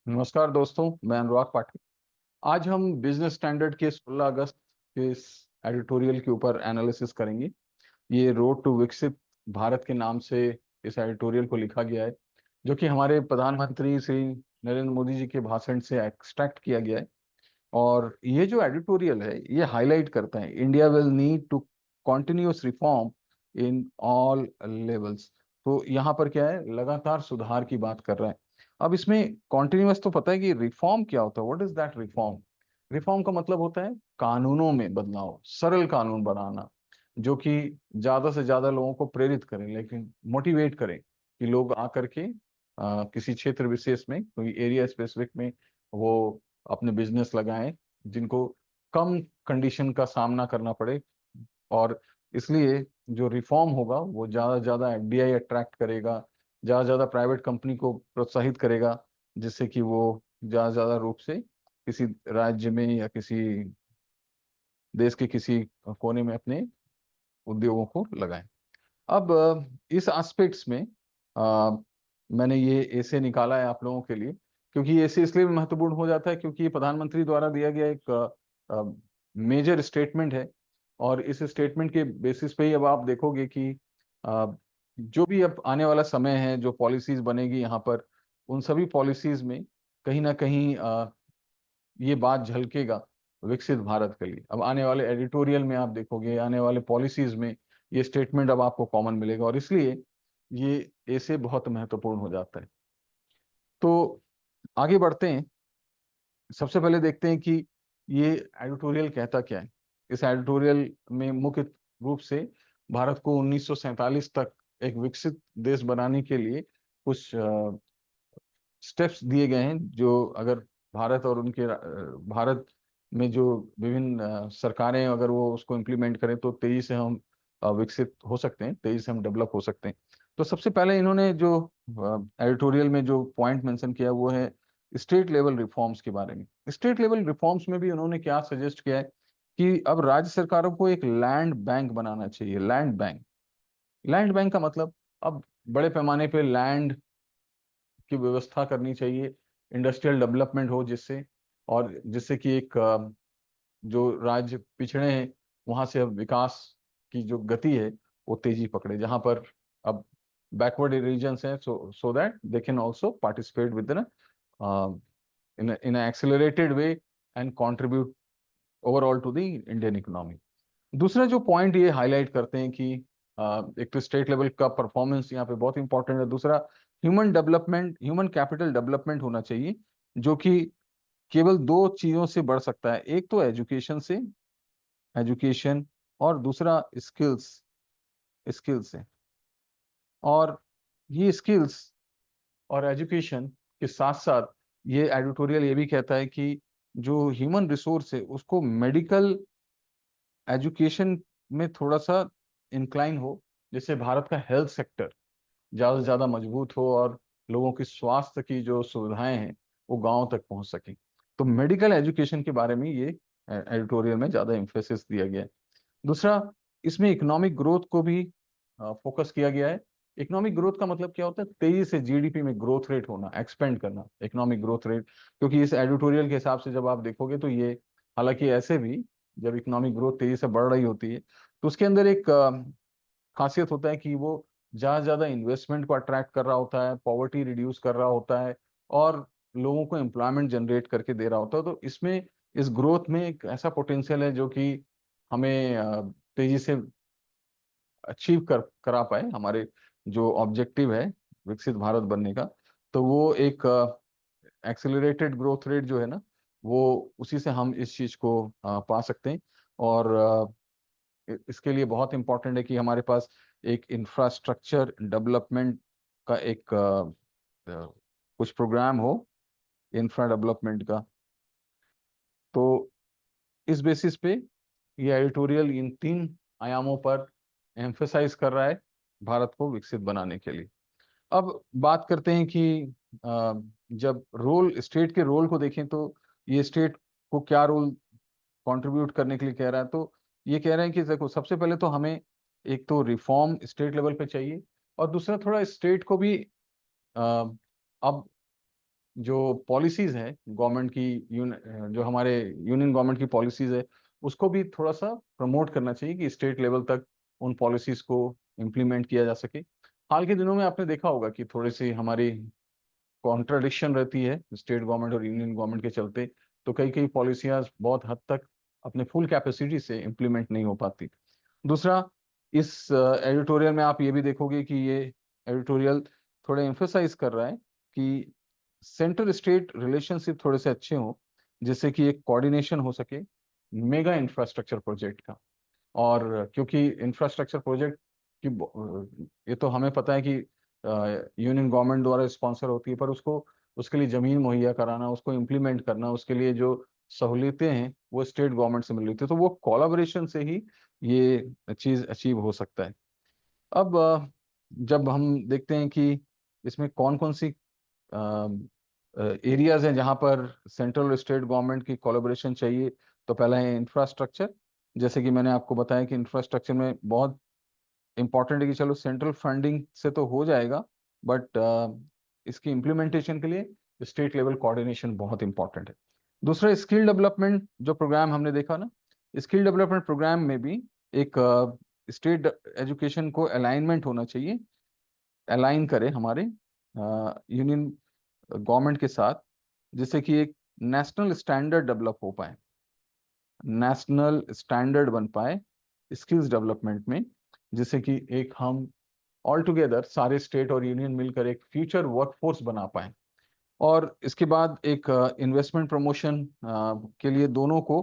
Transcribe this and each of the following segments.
नमस्कार दोस्तों, मैं अनुराग पाठक। आज हम बिजनेस स्टैंडर्ड के 16 अगस्त के इस एडिटोरियल के ऊपर एनालिसिस करेंगे। ये रोड टू विकसित भारत के नाम से इस एडिटोरियल को लिखा गया है, जो कि हमारे प्रधानमंत्री श्री नरेंद्र मोदी जी के भाषण से एक्सट्रैक्ट किया गया है। और ये जो एडिटोरियल है ये हाईलाइट करता है India will need to continuous reform in all levels. तो यहाँ पर क्या है, लगातार सुधार की बात कर रहा है। अब इसमें कॉन्टिन्यूस तो पता है कि रिफॉर्म क्या होता है। What is that reform? Reform का मतलब होता है कानूनों में बदलाव, सरल कानून बनाना, जो कि ज्यादा से ज्यादा लोगों को प्रेरित करें, लेकिन मोटिवेट करें कि लोग आकर के किसी क्षेत्र विशेष में, कोई एरिया स्पेसिफिक में वो अपने बिजनेस लगाएं, जिनको कम कंडीशन का सामना करना पड़े। और इसलिए जो रिफॉर्म होगा वो ज्यादा से ज्यादा एफडीआई अट्रैक्ट करेगा, ज्यादा से ज्यादा प्राइवेट कंपनी को प्रोत्साहित करेगा, जिससे कि वो ज्यादा से ज्यादा रूप से किसी राज्य में या किसी देश के किसी कोने में अपने उद्योगों को लगाएं। अब इस एस्पेक्ट्स में मैंने ये ऐसे निकाला है आप लोगों के लिए, क्योंकि ये ऐसे इसलिए भी महत्वपूर्ण हो जाता है क्योंकि ये प्रधानमंत्री द्वारा दिया गया एक मेजर स्टेटमेंट है। और इस स्टेटमेंट के बेसिस पे ही अब आप देखोगे कि अ, जो भी अब आने वाला समय है, जो पॉलिसीज बनेगी यहाँ पर, उन सभी पॉलिसीज में कहीं ना कहीं ये बात झलकेगा विकसित भारत के लिए। अब आने वाले एडिटोरियल में आप देखोगे, आने वाले पॉलिसीज में ये स्टेटमेंट अब आपको कॉमन मिलेगा, और इसलिए ये ऐसे बहुत महत्वपूर्ण हो जाता है। तो आगे बढ़ते हैं। सबसे पहले देखते हैं कि ये एडिटोरियल कहता क्या है। इस एडिटोरियल में मुख्य रूप से भारत को 1947 तक एक विकसित देश बनाने के लिए कुछ स्टेप्स दिए गए हैं, जो अगर भारत और उनके भारत में जो विभिन्न सरकारें अगर वो उसको इम्प्लीमेंट करें तो तेजी से हम विकसित हो सकते हैं, तेजी से हम डेवलप हो सकते हैं। तो सबसे पहले इन्होंने जो एडिटोरियल में जो पॉइंट मेंशन किया वो है स्टेट लेवल रिफॉर्म्स के बारे में। स्टेट लेवल रिफॉर्म्स में भी उन्होंने क्या सजेस्ट किया है कि अब राज्य सरकारों को एक लैंड बैंक बनाना चाहिए। लैंड बैंक, लैंड बैंक का मतलब अब बड़े पैमाने पे लैंड की व्यवस्था करनी चाहिए, इंडस्ट्रियल डेवलपमेंट हो जिससे, और जिससे कि एक जो राज्य पिछड़े हैं वहां से अब विकास की जो गति है वो तेजी पकड़े। जहां पर अब बैकवर्ड रीजन्स हैं, so that they can also participate with in accelerated way and contribute overall to the Indian economy. दूसरा जो पॉइंट ये हाईलाइट करते हैं कि एक तो स्टेट लेवल का परफॉर्मेंस यहाँ पे बहुत इंपॉर्टेंट है। दूसरा, human development, human capital development होना चाहिए, जो कि केवल दो चीजों से बढ़ सकता है। एक तो एजुकेशन से, एजुकेशन, और दूसरा स्किल्स, स्किल से। और ये स्किल्स और एजुकेशन के साथ साथ ये एडिटोरियल ये भी कहता है कि जो ह्यूमन रिसोर्स है उसको मेडिकल एजुकेशन में थोड़ा सा इंक्लाइन हो, जिससे भारत का हेल्थ सेक्टर ज्यादा से ज्यादा मजबूत हो और लोगों की स्वास्थ्य की जो सुविधाएं हैं वो गांव तक पहुंच सके। तो मेडिकल एजुकेशन के बारे में ये एडिटोरियल में ज्यादा एम्फेसिस दिया गया है। दूसरा, इसमें इकोनॉमिक ग्रोथ को भी फोकस किया गया है। इकोनॉमिक ग्रोथ का मतलब क्या होता है? तेजी से जीडीपी में ग्रोथ रेट होना, एक्सपेंड करना, इकोनॉमिक ग्रोथ रेट। क्योंकि इस एडिटोरियल के हिसाब से जब आप देखोगे तो ये, हालांकि ऐसे भी जब इकोनॉमिक ग्रोथ तेजी से बढ़ रही होती है तो उसके अंदर एक खासियत होता है कि वो ज्यादा से ज्यादा इन्वेस्टमेंट को अट्रैक्ट कर रहा होता है, पॉवर्टी रिड्यूस कर रहा होता है, और लोगों को एम्प्लॉयमेंट जनरेट करके दे रहा होता है। तो इसमें, इस ग्रोथ में एक ऐसा पोटेंशियल है जो कि हमें तेजी से अचीव करा पाए हमारे जो ऑब्जेक्टिव है विकसित भारत बनने का। तो वो एक एक्सेलरेटेड ग्रोथ रेट जो है ना, वो उसी से हम इस चीज को पा सकते हैं। और इसके लिए बहुत इंपॉर्टेंट है कि हमारे पास एक इंफ्रास्ट्रक्चर डेवलपमेंट का एक कुछ प्रोग्राम हो इंफ्रा डेवलपमेंट का। तो इस बेसिस पे ये एडिटोरियल इन तीन आयामों पर एम्फेसाइज कर रहा है भारत को विकसित बनाने के लिए। अब बात करते हैं कि जब रोल, स्टेट के रोल को देखें तो ये स्टेट को क्या रोल कंट्रीब्यूट करने के लिए कह रहा है। तो ये कह रहे हैं कि देखो, सबसे पहले तो हमें एक तो रिफॉर्म स्टेट लेवल पे चाहिए, और दूसरा थोड़ा स्टेट को भी अब जो पॉलिसीज है गवर्नमेंट की, जो हमारे यूनियन गवर्नमेंट की पॉलिसीज है, उसको भी थोड़ा सा प्रमोट करना चाहिए कि स्टेट लेवल तक उन पॉलिसीज को इम्प्लीमेंट किया जा सके। हाल के दिनों में आपने देखा होगा कि थोड़ी सी हमारी कॉन्ट्रडिक्शन रहती है स्टेट गवर्नमेंट और यूनियन गवर्नमेंट के चलते, तो कई कई पॉलिसियां बहुत हद तक अपने फुल कैपेसिटी से इम्प्लीमेंट नहीं हो पाती। दूसरा, इस एडिटोरियल में आप ये भी देखोगे कि ये एडिटोरियल थोड़ा एम्फेसाइज कर रहा है कि सेंट्रल स्टेट रिलेशनशिप थोड़े से अच्छे हों, जिससे कि एक कोऑर्डिनेशन हो सके मेगा इंफ्रास्ट्रक्चर प्रोजेक्ट का। और क्योंकि इंफ्रास्ट्रक्चर प्रोजेक्ट की ये तो हमें पता है कि यूनियन गवर्नमेंट द्वारा स्पॉन्सर होती है, पर उसको उसके लिए जमीन मुहैया कराना, उसको इम्प्लीमेंट करना, उसके लिए जो सहूलियतें हैं वो स्टेट गवर्नमेंट से मिल रही थी, तो वो कोलाबोरेशन से ही ये चीज अचीव हो सकता है। अब जब हम देखते हैं कि इसमें कौन कौन सी एरियाज हैं जहां पर सेंट्रल और स्टेट गवर्नमेंट की कोलैबोरेशन चाहिए, तो पहला है इंफ्रास्ट्रक्चर। जैसे कि मैंने आपको बताया कि इंफ्रास्ट्रक्चर में बहुत इंपॉर्टेंट है कि चलो सेंट्रल फंडिंग से तो हो जाएगा, बट इसकी इम्प्लीमेंटेशन के लिए स्टेट लेवल कोऑर्डिनेशन बहुत इंपॉर्टेंट है। दूसरा, स्किल डेवलपमेंट जो प्रोग्राम हमने देखा ना, स्किल डेवलपमेंट प्रोग्राम में भी एक स्टेट एजुकेशन को अलाइनमेंट होना चाहिए, अलाइन करे हमारे यूनियन गवर्नमेंट के साथ, जिससे कि एक नेशनल स्टैंडर्ड डेवलप हो पाए, नेशनल स्टैंडर्ड बन पाए स्किल्स डेवलपमेंट में, जिससे कि एक हम ऑल टुगेदर सारे स्टेट और यूनियन मिलकर एक फ्यूचर वर्कफोर्स बना पाए। और इसके बाद एक इन्वेस्टमेंट प्रमोशन के लिए दोनों को,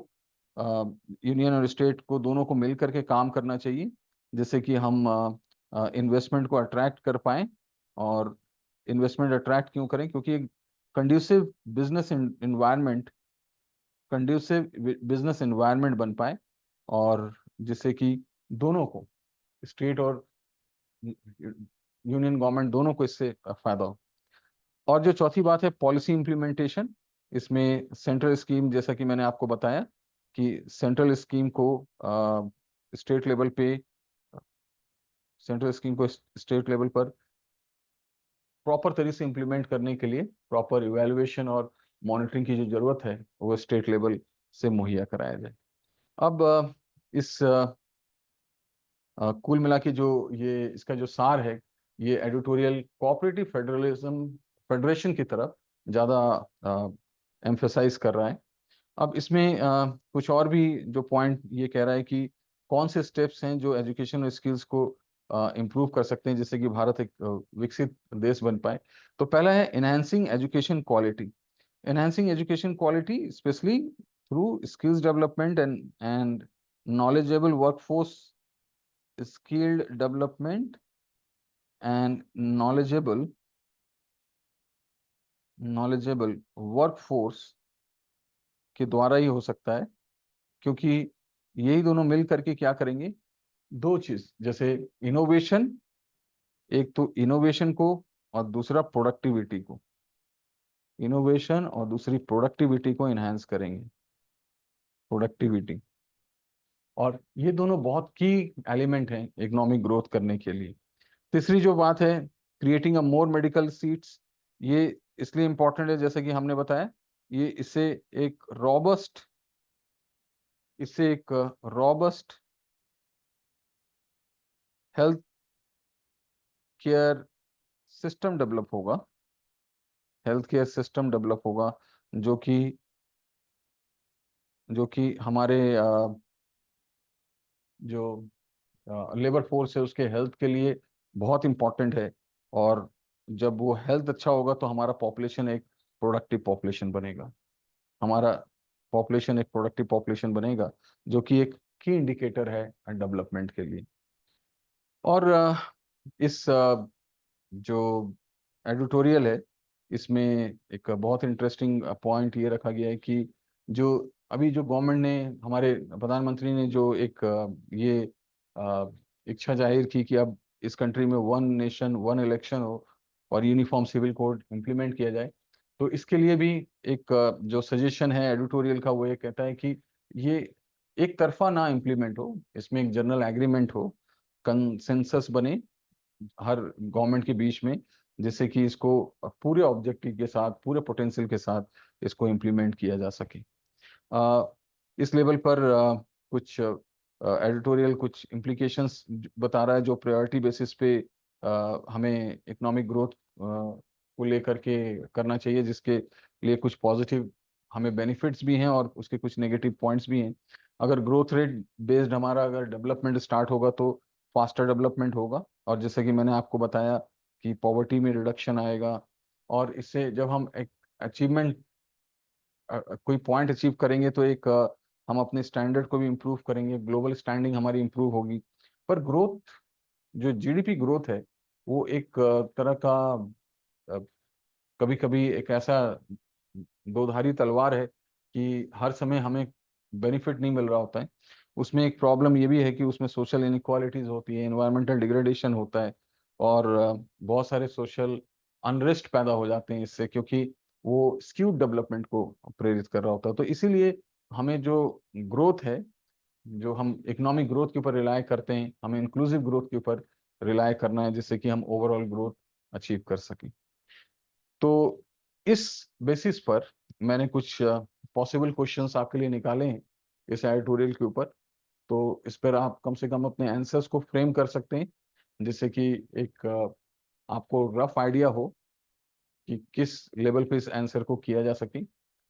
यूनियन और स्टेट को, दोनों को मिल करके काम करना चाहिए, जिससे कि हम इन्वेस्टमेंट को अट्रैक्ट कर पाएं। और इन्वेस्टमेंट अट्रैक्ट क्यों करें? क्योंकि एक conducive business environment conducive business environment बन पाए, और जिससे कि दोनों को, स्टेट और यूनियन गवर्नमेंट दोनों को इससे फायदा हो। और जो चौथी बात है पॉलिसी इम्प्लीमेंटेशन, इसमें सेंट्रल स्कीम, जैसा कि मैंने आपको बताया कि सेंट्रल स्कीम को स्टेट लेवल पे, सेंट्रल स्कीम को स्टेट लेवल पर प्रॉपर तरीके से इम्प्लीमेंट करने के लिए प्रॉपर इवैल्यूएशन और मॉनिटरिंग की जो जरूरत है वो स्टेट लेवल से मुहैया कराया जाए। अब इस कुल मिला के जो ये इसका जो सार है, ये एडिटोरियल कोऑपरेटिव फेडरलिज्म, फेडरेशन की तरफ ज़्यादा एम्फेसाइज कर रहा है। अब इसमें कुछ और भी जो पॉइंट ये कह रहा है कि कौन से स्टेप्स हैं जो एजुकेशन और स्किल्स को इम्प्रूव कर सकते हैं, जिससे कि भारत एक विकसित देश बन पाए। तो पहला है enhancing education quality, enhancing education quality specially through skills development and knowledgeable workforce, skilled development and knowledgeable workforce के द्वारा ही हो सकता है। क्योंकि यही दोनों मिल करके क्या करेंगे, दो चीज, जैसे इनोवेशन, एक तो इनोवेशन को और दूसरा प्रोडक्टिविटी को, इनोवेशन और दूसरी प्रोडक्टिविटी को इनहेंस करेंगे, प्रोडक्टिविटी। और ये दोनों बहुत की एलिमेंट हैं इकोनॉमिक ग्रोथ करने के लिए। तीसरी जो बात है, creating a more medical seats, ये इसलिए इंपॉर्टेंट है जैसे कि हमने बताया, ये इससे एक robust health care system develop होगा, हेल्थ केयर सिस्टम डेवलप होगा, जो कि हमारे जो लेबर फोर्स है उसके हेल्थ के लिए बहुत इंपॉर्टेंट है। और जब वो हेल्थ अच्छा होगा तो हमारा पॉपुलेशन एक प्रोडक्टिव पॉपुलेशन बनेगा, हमारा पॉपुलेशन एक प्रोडक्टिव पॉपुलेशन बनेगा, जो कि एक की इंडिकेटर है डेवलपमेंट के लिए। और इस जो एडिटोरियल है, इसमें एक बहुत इंटरेस्टिंग पॉइंट ये रखा गया है कि जो अभी जो गवर्नमेंट ने, हमारे प्रधानमंत्री ने जो एक ये इच्छा जाहिर की कि अब इस कंट्री में वन नेशन वन इलेक्शन हो और यूनिफॉर्म सिविल कोड इम्प्लीमेंट किया जाए, तो इसके लिए भी एक जो सजेशन है एडिटोरियल का, वो ये कहता है कि ये एक तरफा ना इम्प्लीमेंट हो, इसमें एक जनरल एग्रीमेंट हो, कंसेंसस बने हर गवर्नमेंट के बीच में, जिससे कि इसको पूरे ऑब्जेक्टिव के साथ, पूरे पोटेंशियल के साथ इसको इम्प्लीमेंट किया जा सके। इस लेवल पर कुछ एडिटोरियल कुछ इम्प्लीकेशंस बता रहा है जो प्रायोरिटी बेसिस पे हमें इकोनॉमिक ग्रोथ को लेकर के करना चाहिए, जिसके लिए कुछ पॉजिटिव हमें बेनिफिट्स भी हैं और उसके कुछ नेगेटिव पॉइंट्स भी हैं। अगर ग्रोथ रेट बेस्ड हमारा अगर डेवलपमेंट स्टार्ट होगा तो फास्टर डेवलपमेंट होगा, और जैसे कि मैंने आपको बताया कि पॉवर्टी में रिडक्शन आएगा, और इससे जब हम एक अचीवमेंट कोई पॉइंट अचीव करेंगे तो एक हम अपने स्टैंडर्ड को भी इम्प्रूव करेंगे, ग्लोबल स्टैंडिंग हमारी इम्प्रूव होगी। पर ग्रोथ, जो जीडीपी ग्रोथ है, वो एक तरह का कभी कभी एक ऐसा दोधारी तलवार है कि हर समय हमें बेनिफिट नहीं मिल रहा होता है। उसमें एक प्रॉब्लम ये भी है कि उसमें सोशल इनइक्वालिटीज होती है, एनवायरमेंटल डिग्रेडेशन होता है, और बहुत सारे सोशल अनरेस्ट पैदा हो जाते हैं इससे, क्योंकि वो स्क्यूड डेवलपमेंट को प्रेरित कर रहा होता है। तो इसीलिए हमें जो ग्रोथ है, जो हम इकोनॉमिक ग्रोथ के ऊपर रिलाय करते हैं, हमें इंक्लूसिव ग्रोथ के ऊपर रिलाय करना है, जिससे कि हम ओवरऑल ग्रोथ अचीव कर सकें। तो इस बेसिस पर मैंने कुछ पॉसिबल क्वेश्चंस आपके लिए निकाले हैं इस एडिटोरियल के ऊपर। तो इस पर आप कम से कम अपने आंसर्स को फ्रेम कर सकते हैं, जिससे कि एक आपको रफ आइडिया हो कि किस लेवल पे इस आंसर को किया जा सके।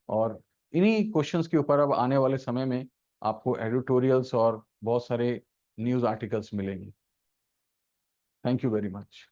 और इन्हीं क्वेश्चंस के ऊपर अब आने वाले समय में आपको एडिटोरियल्स और बहुत सारे न्यूज़ आर्टिकल्स मिलेंगे। Thank you very much.